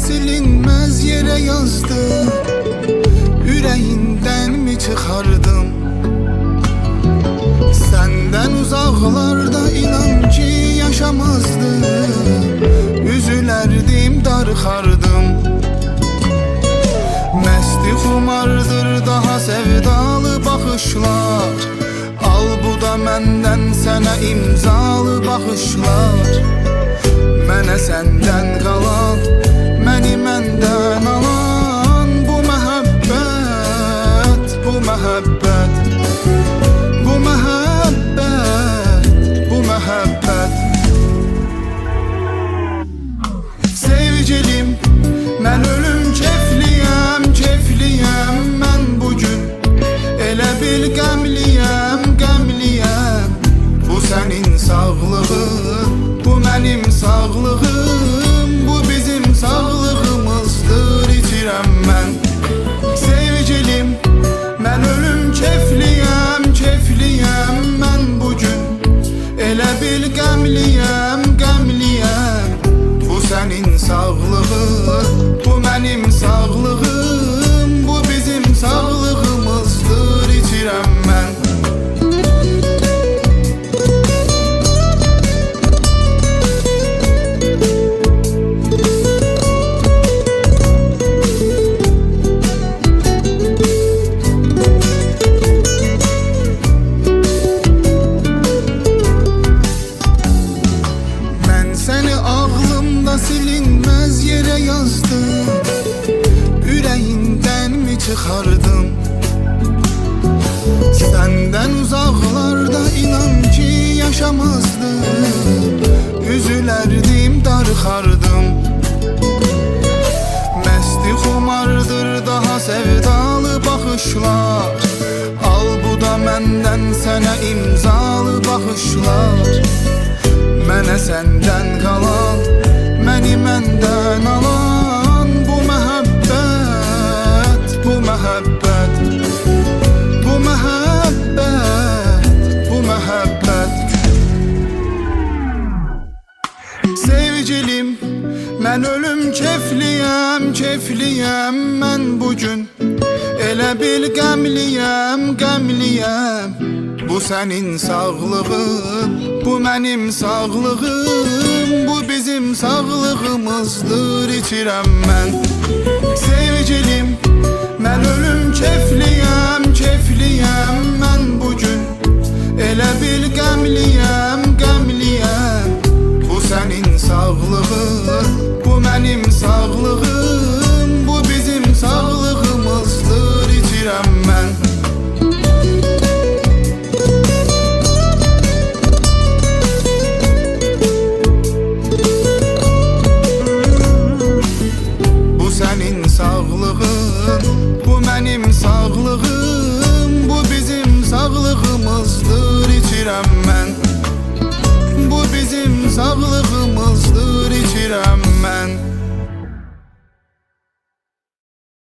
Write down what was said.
Silinmez yere yazdım, yüreğinden mi çıkardım? Senden uzaklarda inan ki yaşamazdım, üzülerdim, darıxardım. Məsti xumardır daha sevdalı baxışlar, al bu da məndən sənə imzalı baxışlar. Mənə səndən qalan, məni məndən alan bu məhəbbət, bu məhəbbət, bu məhəbbət, bu məhəbbət. Sevgilim, mən ölüm kefliyəm, kefliyəm mən bugün. Elə bil qəmliyəm, qəmliyəm. Bu sənin sağlığın, bu mənim sağlığım, bu bizim sağlığımızdır, itirəm mən. Sevgilim, mən ölüm kefliyəm, kefliyəm mən bugün. Elə bil qəmliyəm, qəmliyəm. Bu sənin sağlığın, bu mənim sağlığım, bu bizim sağlığımızdır, itirəm mən. Seni ağlımda silinmez yere yazdım, yüreğinden mi çıkardım? Senden uzaklarda inan ki yaşamazdım, üzülerdim, darıxardım. Məsti xumardır daha sevdalı baxışlar, al bu da məndən sənə imzalı baxışlar. Mənə səndən qalan, məni məndən alan bu məhəbbət, bu məhəbbət, bu məhəbbət, bu məhəbbət. Sevgilim, mən ölüm kefliyəm, kefliyəm mən bugün. Elə bil qəmliyəm, qəmliyəm. Bu sənin sağlığın, bu mənim sağlığım, bu bizim sağlığımızdır, itirəm mən. Sevgilim, mən ölüm kefliyəm, kefliyəm mən bugün. Elə bil qəmliyəm.